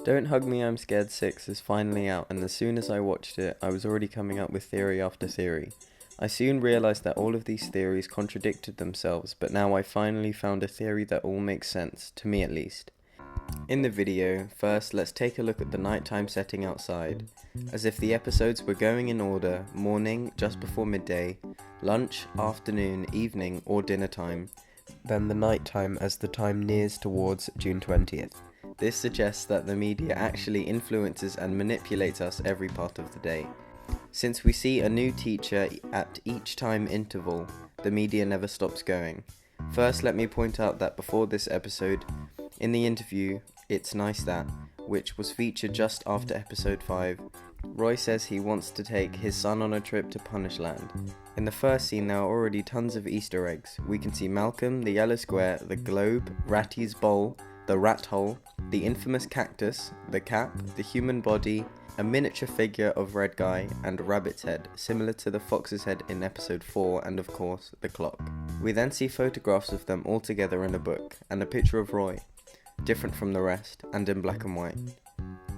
Don't Hug Me I'm Scared 6 is finally out, and as soon as I watched it, I was already coming up with theory after theory. I soon realised that all of these theories contradicted themselves, but now I finally found a theory that all makes sense, to me at least. In the video, first let's take a look at the nighttime setting outside, as if the episodes were going in order: morning, just before midday, lunch, afternoon, evening, or dinner time, then the nighttime as the time nears towards June 20th. This suggests that the media actually influences and manipulates us every part of the day. Since we see a new teacher at each time interval, the media never stops going. First, let me point out that before this episode, in the interview, It's Nice That, which was featured just after episode 5, Roy says he wants to take his son on a trip to Punishland. In the first scene there are already tons of Easter eggs. We can see Malcolm, the yellow square, the globe, Ratty's bowl, the rat hole, the infamous cactus, the cap, the human body, a miniature figure of Red Guy, and a rabbit's head, similar to the fox's head in episode 4, and of course, the clock. We then see photographs of them all together in a book, and a picture of Roy, different from the rest, and in black and white.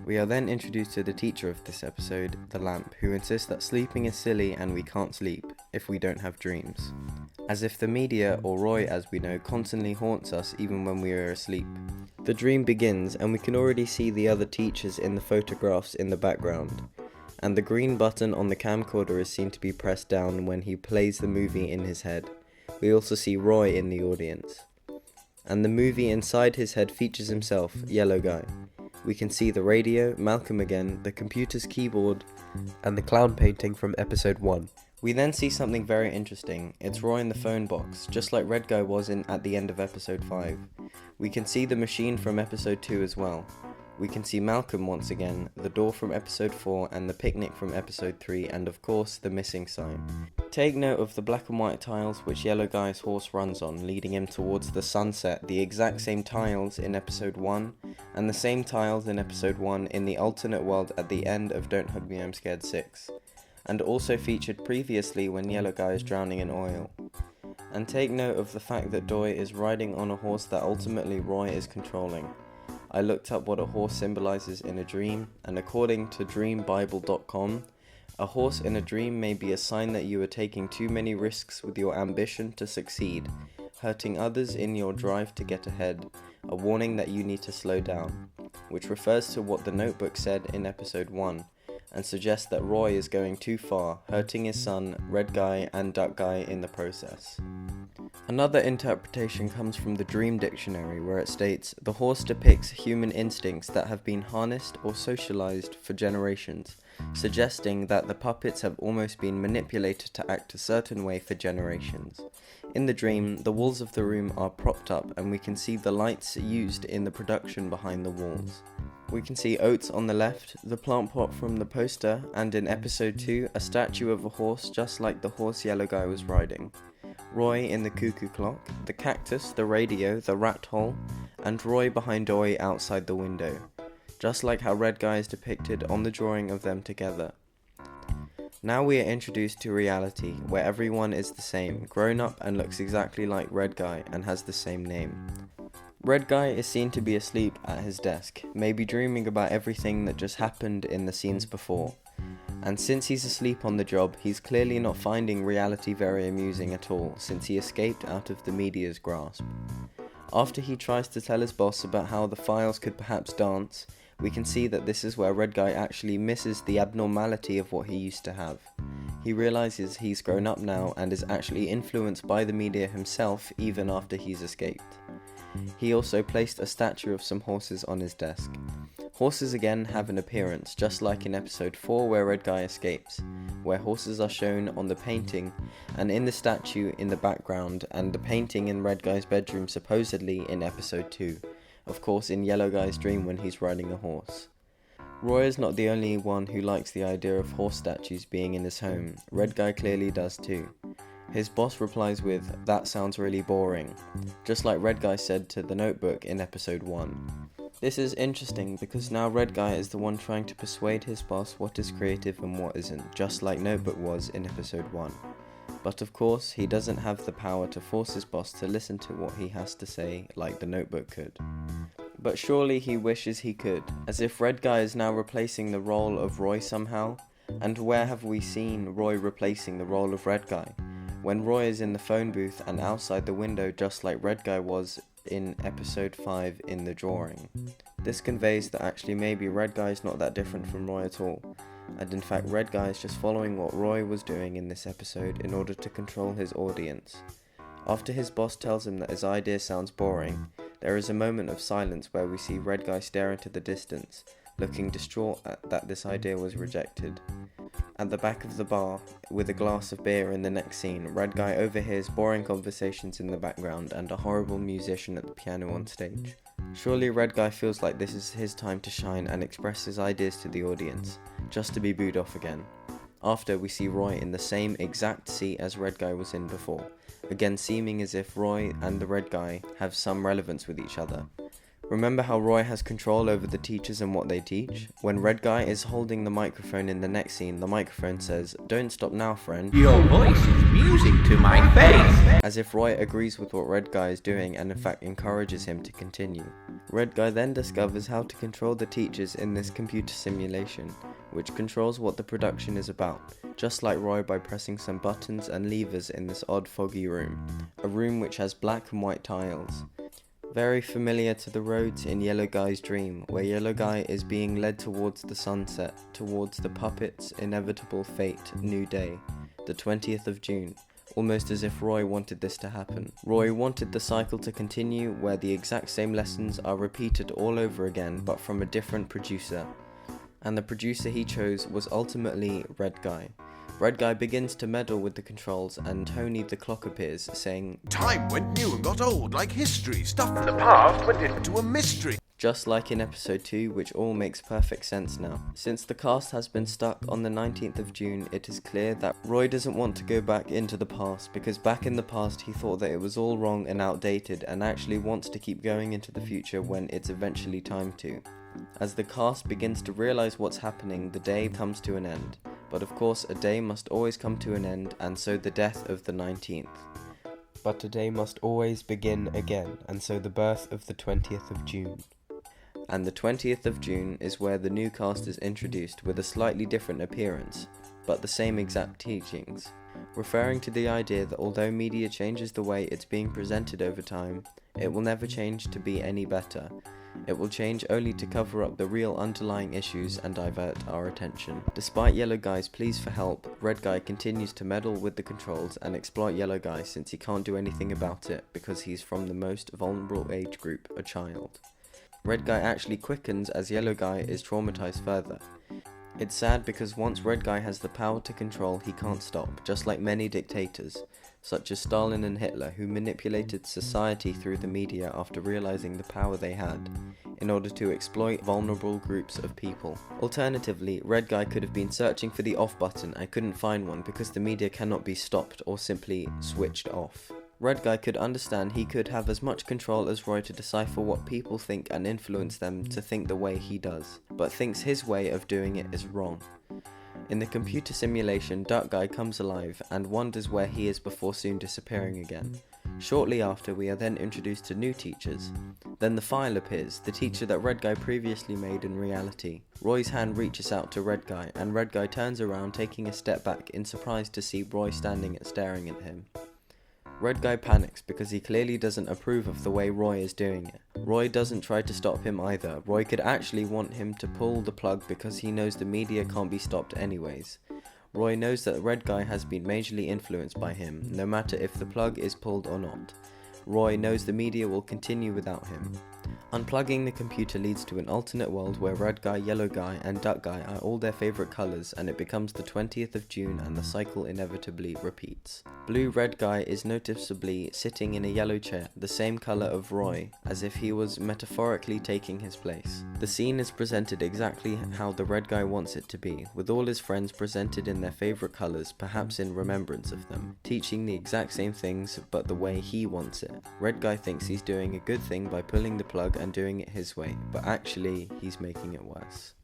We are then introduced to the teacher of this episode, the lamp, who insists that sleeping is silly and we can't sleep if we don't have dreams. As if the media, or Roy as we know, constantly haunts us even when we are asleep. The dream begins and we can already see the other teachers in the photographs in the background, and the green button on the camcorder is seen to be pressed down when he plays the movie in his head. We also see Roy in the audience, and the movie inside his head features himself, Yellow Guy. We can see the radio, Malcolm again, the computer's keyboard, and the clown painting from episode 1. We then see something very interesting. It's Roy in the phone box, just like Red Guy was in at the end of episode 5. We can see the machine from episode 2 as well. We can see Malcolm once again, the door from episode 4, and the picnic from episode 3, and of course the missing sign. Take note of the black and white tiles which Yellow Guy's horse runs on, leading him towards the sunset, the exact same tiles in episode 1, and the same tiles in episode 1 in the alternate world at the end of Don't Hug Me I'm Scared 6, and also featured previously when Yellow Guy is drowning in oil. And take note of the fact that Doy is riding on a horse that ultimately Roy is controlling. I looked up what a horse symbolizes in a dream, and according to dreambible.com, a horse in a dream may be a sign that you are taking too many risks with your ambition to succeed, hurting others in your drive to get ahead, a warning that you need to slow down, which refers to what the Notebook said in episode 1, and suggests that Roy is going too far, hurting his son, Red Guy, and Duck Guy in the process. Another interpretation comes from the Dream Dictionary, where it states, the horse depicts human instincts that have been harnessed or socialized for generations, suggesting that the puppets have almost been manipulated to act a certain way for generations. In the dream, the walls of the room are propped up and we can see the lights used in the production behind the walls. We can see oats on the left, the plant pot from the poster, and in episode 2, a statue of a horse just like the horse Yellow Guy was riding. Roy in the cuckoo clock, the cactus, the radio, the rat hole, and Roy behind Doy outside the window, just like how Red Guy is depicted on the drawing of them together. Now we are introduced to reality, where everyone is the same, grown up and looks exactly like Red Guy and has the same name. Red Guy is seen to be asleep at his desk, maybe dreaming about everything that just happened in the scenes before. And since he's asleep on the job, he's clearly not finding reality very amusing at all, since he escaped out of the media's grasp. After he tries to tell his boss about how the files could perhaps dance, we can see that this is where Red Guy actually misses the abnormality of what he used to have. He realizes he's grown up now and is actually influenced by the media himself even after he's escaped. He also placed a statue of some horses on his desk. Horses again have an appearance, just like in episode 4 where Red Guy escapes, where horses are shown on the painting and in the statue in the background, and the painting in Red Guy's bedroom supposedly in episode 2, of course in Yellow Guy's dream when he's riding a horse. Roy is not the only one who likes the idea of horse statues being in his home. Red Guy clearly does too. His boss replies with, "That sounds really boring," just like Red Guy said to the Notebook in episode 1. This is interesting because now Red Guy is the one trying to persuade his boss what is creative and what isn't, just like Notebook was in episode 1. But of course, he doesn't have the power to force his boss to listen to what he has to say like the Notebook could. But surely he wishes he could, as if Red Guy is now replacing the role of Roy somehow. And where have we seen Roy replacing the role of Red Guy? When Roy is in the phone booth and outside the window, just like Red Guy was in episode 5 in the drawing. This conveys that actually maybe Red Guy is not that different from Roy at all, and in fact Red Guy is just following what Roy was doing in this episode in order to control his audience. After his boss tells him that his idea sounds boring, there is a moment of silence where we see Red Guy stare into the distance, looking distraught that this idea was rejected. At the back of the bar, with a glass of beer in the next scene, Red Guy overhears boring conversations in the background and a horrible musician at the piano on stage. Surely Red Guy feels like this is his time to shine and express his ideas to the audience, just to be booed off again. After, we see Roy in the same exact seat as Red Guy was in before, again seeming as if Roy and the Red Guy have some relevance with each other. Remember how Roy has control over the teachers and what they teach? When Red Guy is holding the microphone in the next scene, the microphone says, "Don't stop now, friend." Your voice is music to my face. As if Roy agrees with what Red Guy is doing and in fact encourages him to continue. Red Guy then discovers how to control the teachers in this computer simulation, which controls what the production is about, just like Roy by pressing some buttons and levers in this odd foggy room, a room which has black and white tiles. Very familiar to the roads in Yellow Guy's dream, where Yellow Guy is being led towards the sunset, towards the puppet's inevitable fate, New Day, the 20th of June, almost as if Roy wanted this to happen. Roy wanted the cycle to continue, where the exact same lessons are repeated all over again, but from a different producer. And the producer he chose was ultimately Red Guy. Red Guy begins to meddle with the controls and Tony the clock appears, saying, "Time went new and got old, like history. Stuff from the past went into a mystery." Just like in episode 2, which all makes perfect sense now. Since the cast has been stuck on the 19th of June, it is clear that Roy doesn't want to go back into the past, because back in the past he thought that it was all wrong and outdated, and actually wants to keep going into the future when it's eventually time to. As the cast begins to realize what's happening, the day comes to an end. But of course, a day must always come to an end, and so the death of the 19th. But a day must always begin again, and so the birth of the 20th of June. And the 20th of June is where the new cast is introduced with a slightly different appearance, but the same exact teachings, referring to the idea that although media changes the way it's being presented over time, it will never change to be any better. It will change only to cover up the real underlying issues and divert our attention. Despite Yellow Guy's pleas for help, Red Guy continues to meddle with the controls and exploit Yellow Guy since he can't do anything about it because he's from the most vulnerable age group, a child. Red Guy actually quickens as Yellow Guy is traumatized further. It's sad because once Red Guy has the power to control, he can't stop, just like many dictators, such as Stalin and Hitler, who manipulated society through the media after realizing the power they had, in order to exploit vulnerable groups of people. Alternatively, Red Guy could have been searching for the off button and couldn't find one because the media cannot be stopped or simply switched off. Red Guy could understand he could have as much control as Roy to decipher what people think and influence them to think the way he does, but thinks his way of doing it is wrong. In the computer simulation, Duck Guy comes alive and wonders where he is before soon disappearing again. Shortly after, we are then introduced to new teachers. Then the file appears, the teacher that Red Guy previously made in reality. Roy's hand reaches out to Red Guy, and Red Guy turns around, taking a step back in surprise to see Roy standing and staring at him. Red Guy panics because he clearly doesn't approve of the way Roy is doing it. Roy doesn't try to stop him either. Roy could actually want him to pull the plug because he knows the media can't be stopped anyways. Roy knows that Red Guy has been majorly influenced by him, no matter if the plug is pulled or not. Roy knows the media will continue without him. Unplugging the computer leads to an alternate world where Red Guy, Yellow Guy and Duck Guy are all their favourite colours, and it becomes the 20th of June and the cycle inevitably repeats. Blue Red Guy is noticeably sitting in a yellow chair, the same colour of Roy, as if he was metaphorically taking his place. The scene is presented exactly how the Red Guy wants it to be, with all his friends presented in their favourite colours, perhaps in remembrance of them, teaching the exact same things but the way he wants it. Red Guy thinks he's doing a good thing by pulling the plug and doing it his way, but actually he's making it worse.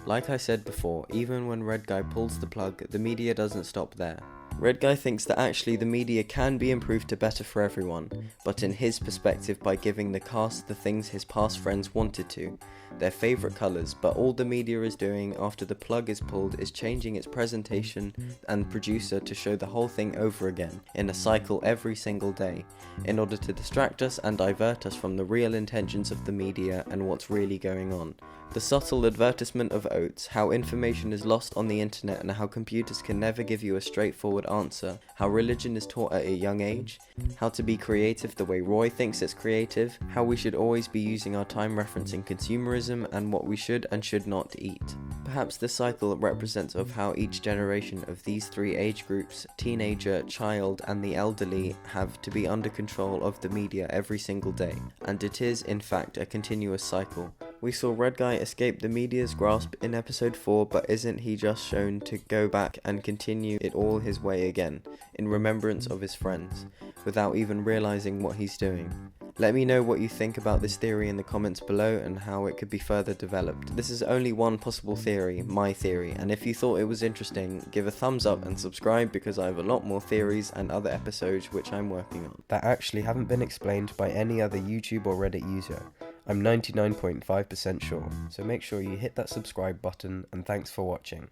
Like I said before, even when Red Guy pulls the plug, the media doesn't stop there. Red Guy thinks that actually the media can be improved to better for everyone, but in his perspective by giving the cast the things his past friends wanted to, their favourite colours, but all the media is doing after the plug is pulled is changing its presentation and producer to show the whole thing over again, in a cycle every single day, in order to distract us and divert us from the real intentions of the media and what's really going on. The subtle advertisement of oats, how information is lost on the internet and how computers can never give you a straightforward answer, how religion is taught at a young age, how to be creative the way Roy thinks it's creative, how we should always be using our time referencing consumerism and what we should and should not eat. Perhaps this cycle represents of how each generation of these three age groups, teenager, child and the elderly, have to be under control of the media every single day, and it is in fact a continuous cycle. We saw Red Guy escape the media's grasp in episode 4, but isn't he just shown to go back and continue it all his way again, in remembrance of his friends, without even realizing what he's doing? Let me know what you think about this theory in the comments below and how it could be further developed. This is only one possible theory, my theory, and if you thought it was interesting, give a thumbs up and subscribe because I have a lot more theories and other episodes which I'm working on that actually haven't been explained by any other YouTube or Reddit user. I'm 99.5% sure, so make sure you hit that subscribe button and thanks for watching.